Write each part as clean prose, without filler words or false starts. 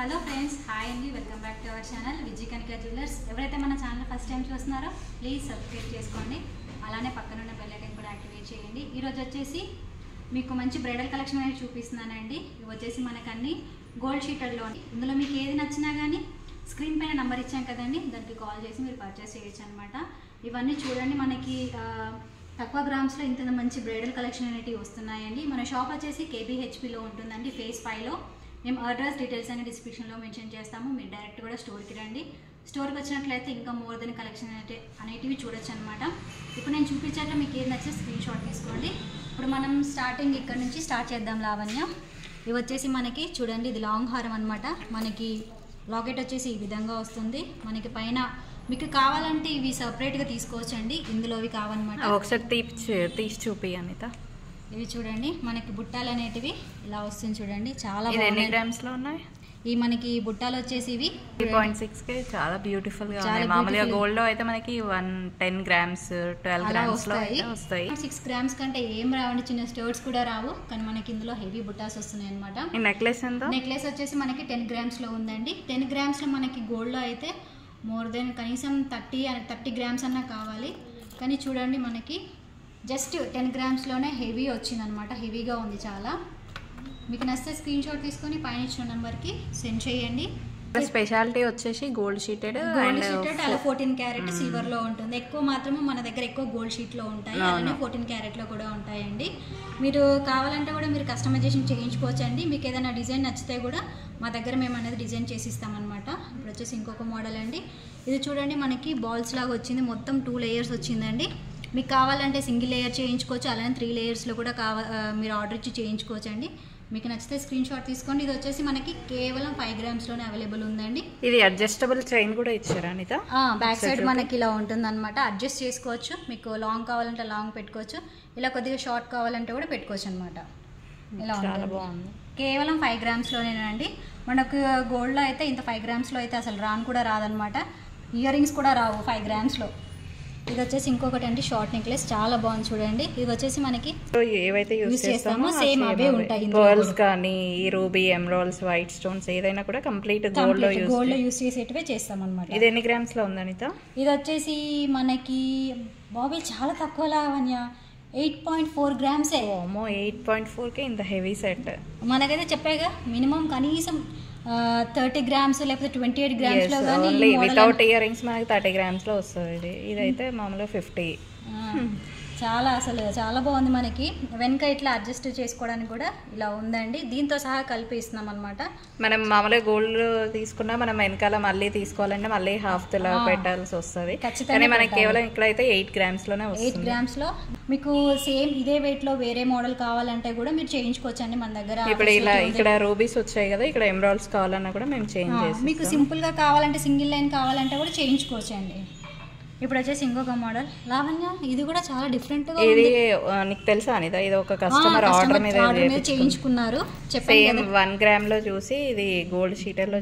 Hello friends, hi అండి. Welcome back to our channel Vijay Kanika jewellers. ఎవరైతే మన ఛానల్ ఫస్ట్ టైం చూస్తున్నారో ప్లీజ్ సబ్స్క్రైబ్ చేసుకోండి. అలానే పక్కనున్న బెల్ ఐకాన్ కూడా యాక్టివేట్ చేయండి. ఈరోజు వచ్చేసి మీకు మంచి బ్రైడల్ కలెక్షన్ అనేది చూపిస్తున్నానండి. ఇవి వచ్చేసి మనకు అన్ని గోల్డ్ షీటర్లో. ఇందులో మీకు ఏది నచ్చినా కానీ స్క్రీన్ పైన నెంబర్ ఇచ్చాం కదండి, దానికి కాల్ చేసి మీరు పర్చేస్ చేయొచ్చు అనమాట. ఇవన్నీ చూడండి, మనకి తక్కువ గ్రామ్స్లో ఇంత మంచి బ్రైడల్ కలెక్షన్ అనేవి వస్తున్నాయండి. మన షాప్ వచ్చేసి కేబీహెచ్పిలో ఉంటుందండి, ఫేజ్ 5లో. మేము అడ్రస్ డీటెయిల్స్ అన్ని డిస్క్రిప్షన్లో మెన్షన్ చేస్తాము. మీరు డైరెక్ట్ కూడా స్టోర్కి రండి. స్టోర్కి వచ్చినట్లయితే ఇంకా మోర్ దెన్ కలెక్షన్ అనేటివి చూడొచ్చు అనమాట. ఇప్పుడు నేను చూపించాక మీకు ఏది నచ్చే స్క్రీన్ షాట్ తీసుకోండి. ఇప్పుడు మనం స్టార్టింగ్ ఇక్కడ నుంచి స్టార్ట్ చేద్దాం. లావణ్య, ఇవి వచ్చేసి మనకి చూడండి, ఇది లాంగ్ హారం అనమాట. మనకి లాకెట్ వచ్చేసి ఈ విధంగా వస్తుంది. మనకి పైన మీకు కావాలంటే ఇవి సపరేట్గా తీసుకోవచ్చు అండి. ఇందులో ఇవి కావాలన్నమాట. ఒకసారి తీసి చూపి అనిత. ఇవి చూడండి, మనకి బుట్టాలు అనేటివి ఇలా వస్తుంది చూడండి. చాలా ఎన్ని గ్రామ్స్ లో ఉన్నాయి ఈ మనకి బుట్టాలు వచ్చేసి ఇవి 3.6 చాలా బ్యూటిఫుల్ గా ఉన్నాయి. మామూలుగా గోల్డ్ లో అయితే మనకి 10 గ్రామ్స్ 12 గ్రామ్స్ లో వస్తాయి. 6 గ్రామ్స్ కంటే ఏం రావండి, చిన్న స్టోర్స్ కూడా రావు. కానీ మనకి ఇందులో హెవీ బుట్టాస్ వస్తున్నాయి అనమాట. నెక్లెస్ ఎంత? నెక్లెస్ వచ్చేసి మనకి 10 గ్రామ్స్ లో ఉందండి. 10 గ్రామ్స్ లో మనకి గోల్డ్ లో అయితే మోర్ దెన్ కనీసం 30 గ్రామ్స్ అన్నా కావాలి. కానీ చూడండి, మనకి జస్ట్ 10 గ్రామ్స్లోనే హెవీ వచ్చిందనమాట. హెవీగా ఉంది చాలా. మీకు నచ్చితే స్క్రీన్ షాట్ తీసుకొని పైన ఇచ్చిన నెంబర్కి సెండ్ చేయండి. స్పెషాలిటీ వచ్చేసి గోల్డ్ షీటెడ్ అలా 14 క్యారెట్ సిల్వర్లో ఉంటుంది. ఎక్కువ మాత్రమే మన దగ్గర ఎక్కువ గోల్డ్ షీట్లో ఉంటాయి, అలానే 14 క్యారెట్లో కూడా ఉంటాయండి. మీరు కావాలంటే కూడా మీరు కస్టమైజేషన్ చేయించుకోవచ్చు అండి. మీకు ఏదైనా డిజైన్ నచ్చితే కూడా మా దగ్గర మేము అనేది డిజైన్ చేసి ఇస్తామన్నమాట. ఇప్పుడు వచ్చేసి ఇంకొక మోడల్ అండి. ఇది చూడండి, మనకి బాల్స్ లాగా వచ్చింది. మొత్తం 2 లేయర్స్ వచ్చిందండి. మీకు కావాలంటే సింగిల్ లేయర్ చేయించుకోవచ్చు, అలానే 3 లేయర్స్లో కూడా మీరు ఆర్డర్ ఇచ్చి చేయించుకోవచ్చు అండి. మీకు నచ్చితే స్క్రీన్ షాట్ తీసుకోండి. ఇది వచ్చేసి మనకి కేవలం 5 గ్రామ్స్లోనే అవైలబుల్ ఉందండి. ఇది అడ్జస్టబుల్ చైన్ కూడా ఇచ్చారా అనిత? బ్యాక్ సైడ్ మనకి ఇలా ఉంటుంది అనమాట. అడ్జస్ట్ చేసుకోవచ్చు. మీకు లాంగ్ కావాలంటే లాంగ్ పెట్టుకోవచ్చు, ఇలా కొద్దిగా షార్ట్ కావాలంటే కూడా పెట్టుకోవచ్చు అనమాట. ఇలా ఉంటుంది. కేవలం 5 గ్రామ్స్లోనేనండి. మనకు గోల్డ్లో అయితే ఇంత 5 గ్రామ్స్లో అయితే అసలు రాను కూడా రాదనమాట. ఇయర్ రింగ్స్ కూడా రావు 5 గ్రామ్స్లో. ఇది వచ్చేసి ఇంకొకటి అండి, షార్ట్ నెక్లెస్. చాలా బాగుంది చూడండి. ఇది వచ్చేసి మనకి ఏవైతే యూస్ చేస్తామో సేమ్ అవే ఉంటాయి. పర్ల్స్ కానీ రూబీ, ఎమరాల్డ్స్, వైట్ స్టోన్స్ ఏదైనా కూడా కంప్లీట్ గోల్డ్ లో యూస్ చేసేటివే చేస్తాం అనమాట. ఇది ఎన్ని గ్రామ్స్ లో ఉంది అనిత? ఇది వచ్చేసి మనకి బాబీ చాలా తక్కువ లావణ్య, 8.4 గ్రామ్సే. 8.4కే ఇంత హెవీ సెట్. మనకైతే చెప్పాగా, మినిమం కనీసం 30 గ్రామ్స్ లేకపోతే 28 గ్రామ్స్ లో కానీ వితౌట్ ఇయర్ రింగ్స్ మనకి 30 గ్రామ్స్ లో వస్తుంది. ఇదైతే మామూలుగా 50. చాలా అసలు చాలా బాగుంది. మనకి వెనక ఇట్లా అడ్జస్ట్ చేసుకోవడానికి కూడా ఇలా ఉందండి. దీంతో సహా కలిపి ఇస్తున్నాం అనమాట. మనం మామూలుగా గోల్డ్ తీసుకున్నా మనం వెనకాల మళ్ళీ తీసుకోవాలంటే మళ్ళీ హాఫ్ తులా పెట్టాల్సి వస్తుంది. కానీ మనకి కేవలం ఇక్కడైతే 8 గ్రామ్స్ లోనే వస్తుంది. 8 గ్రామ్స్ లో మీకు సేమ్ ఇదే వెయిట్ లో వేరే మోడల్ కావాలంటే కూడా మీరు చేయించుకోవచ్చు అండి మన దగ్గర. ఇప్పుడు ఇలా ఇక్కడ రూబీస్ వచ్చాయి కదా, ఇక్కడ ఎమరాల్డ్స్ కావాలన్నా కూడా మేము చేంజ్ చేస్తాం. మీకు సింపుల్ గా కావాలంటే సింగిల్ లైన్ కావాలంటే కూడా చేయించుకోవచ్చు అండి. ఇప్పుడు వచ్చేసి ఇంకొక మోడల్ లావణ్య, ఇది కూడా చాలా డిఫరెంట్ గా ఉంది. ఇది నీకు తెలుసా అనిత? ఇది ఒక కస్టమర్ ఆర్డర్ మీద చేయించుకున్నారు. చెప్పండి, 1 గ్రామ్ లో చూసి ఇది గోల్డ్ షీటర్ లో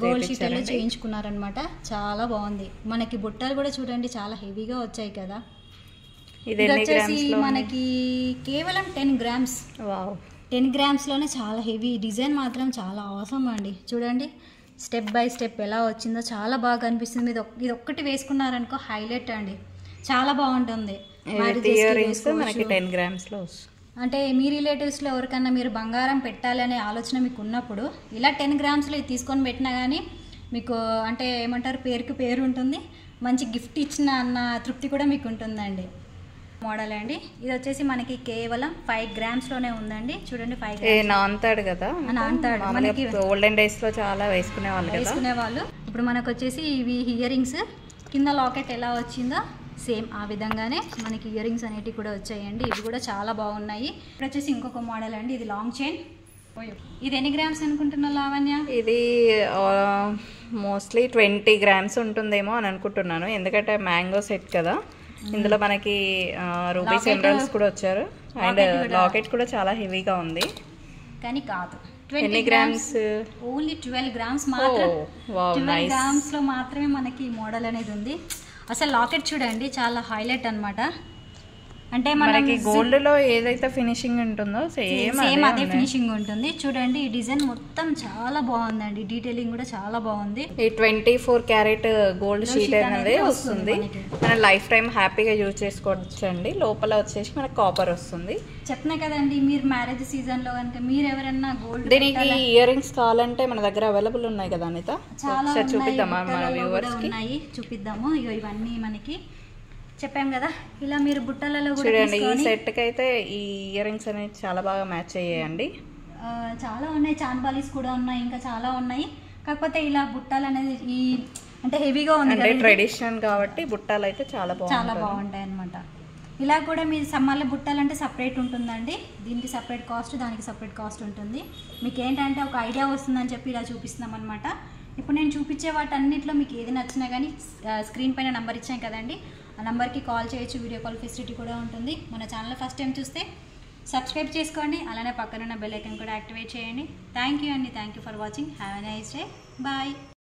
చేయించుకున్నారు అనమాట. చాలా బాగుంది. మనకి బుట్టలు కూడా చూడండి చాలా హెవీగా వచ్చాయి కదా. ఇది వచ్చేసి మనకి కేవలం 10 గ్రామ్స్. 10 గ్రామ్స్ లోనే చాలా హెవీ. డిజైన్ మాత్రం చాలా అవసరం అండి. చూడండి, స్టెప్ బై స్టెప్ ఎలా వచ్చిందో చాలా బాగా అనిపిస్తుంది. ఇది ఒక్కటి వేసుకున్నారనుకో హైలైట్ అండి, చాలా బాగుంటుంది. మనకి 10 గ్రామ్స్ లో అంటే మీ రిలేటివ్స్లో ఎవరికన్నా మీరు బంగారం పెట్టాలనే ఆలోచన మీకు ఉన్నప్పుడు ఇలా 10 గ్రామ్స్లో ఇది తీసుకొని పెట్టినా కానీ మీకు అంటే ఏమంటారు, పేరుకి పేరు ఉంటుంది. మంచి గిఫ్ట్ ఇచ్చిన అన్న తృప్తి కూడా మీకు ఉంటుందండి. మోడల్ అండి. ఇది వచ్చేసి మనకి కేవలం 5 గ్రామ్స్లోనే ఉందండి. చూడండి, 5 గ్రామ్స్ నాన్తాడు కదా. నాన్తాడు మనకి ఓల్డెన్ డేస్ లో చాలా వేసుకునేవాళ్ళు. ఇప్పుడు మనకు వచ్చేసి ఇవి ఇయర్ రింగ్స్. కింద లాకెట్ ఎలా వచ్చిందో సేమ్ ఆ విధంగానే మనకి ఇయర్ రింగ్స్ అనేటివి కూడా వచ్చాయండి. ఇవి కూడా చాలా బాగున్నాయి. ఇప్పుడు వచ్చేసి ఇంకొక మోడల్ అండి, ఇది లాంగ్ చైన్. ఇది ఎన్ని గ్రామ్స్ అనుకుంటున్నా లావణ్య? ఇది మోస్ట్లీ 20 గ్రామ్స్ ఉంటుందేమో అని అనుకుంటున్నాను, ఎందుకంటే మ్యాంగో సెట్ కదా. ఇందులో మనకి రూబీస్, ఎమరాల్డ్స్ కూడా వచ్చారు. అండ్ లాకెట్ కూడా చాలా హెవీగా ఉంది. కానీ కాదు, 20 గ్రామ్స్, ఓన్లీ 12 గ్రామ్స్ మాత్రం. 12 గ్రామ్స్ లో మాత్రమే మనకి ఈ మోడల్ అనేది ఉంది. అసలు లాకెట్ చూడండి, చాలా హైలైట్ అనమాట. అంటే మనకి గోల్డ్ లో ఏదైతే ఫినిషింగ్ ఉంటుందో సేమ్ అదే ఫినిషింగ్ ఉంటుంది. చూడండి ఈ డిజైన్ మొత్తం చాలా బాగుందండి, డీటెయిలింగ్ కూడా చాలా బాగుంది. ఈ 24 క్యారెట్ గోల్డ్ షీట్ అనేది వస్తుంది. మన లైఫ్ టైం హ్యాపీగా యూజ్ చేసుకోవచ్చు అండి. లోపల వచ్చేసి మనకి కాపర్ వస్తుంది. చెప్తున్నా కదండి, మీరు మ్యారేజ్ సీజన్ లో కనుక మీరు ఎవరైనా గోల్డ్ దీనికి ఇయర్ రింగ్స్ కావాలంటే మన దగ్గర అవైలబుల్ ఉన్నాయి కదా అనిత, చాలా చూపిద్దామా మన వ్యూవర్స్ కి? ఉన్నాయి, చూపిద్దాము. ఇగో ఇవన్నీ మనకి చెప్పాం కదా, ఇలా మీరు బుట్టలలో కూడా చూడండి. ఈ సెట్ కి అయితే ఈ ఇయర్ రింగ్స్ అనేవి చాలా బాగా మ్యాచ్ అయ్యాయండి. చాలా ఉన్నాయి, చాన్బాలీస్ కూడా ఉన్నాయి, ఇంకా చాలా ఉన్నాయి. కాకపోతే ఇలా బుట్టాలు అనేది ఈ అంటే హెవీగా ఉంది, అంటే ట్రెడిషనల్ కాబట్టి బుట్టాలు అయితే చాలా బాగుంటాయి అనమాట. ఇలా కూడా మీ సమ్మర్లో బుట్టాలు అంటే సపరేట్ ఉంటుందండి. దీనికి సపరేట్ కాస్ట్, దానికి సపరేట్ కాస్ట్ ఉంటుంది. మీకు ఏంటంటే ఒక ఐడియా వస్తుందని చెప్పి ఇలా చూపిస్తున్నాం అనమాట. ఇప్పుడు నేను చూపించే వాటన్నిటిలో మీకు ఏది నచ్చినా కానీ స్క్రీన్ పైన నెంబర్ ఇచ్చాం కదండి, ఆ నెంబర్కి కాల్ చేయొచ్చు. వీడియో కాల్ ఫెసిలిటీ కూడా ఉంటుంది. మన ఛానల్ ఫస్ట్ టైం చూస్తే సబ్స్క్రైబ్ చేసుకోండి, అలానే పక్కన ఉన్న బెల్ ఐకాన్ కూడా యాక్టివేట్ చేయండి. థ్యాంక్ యూ అండి, thank you for watching. Have a nice day, bye.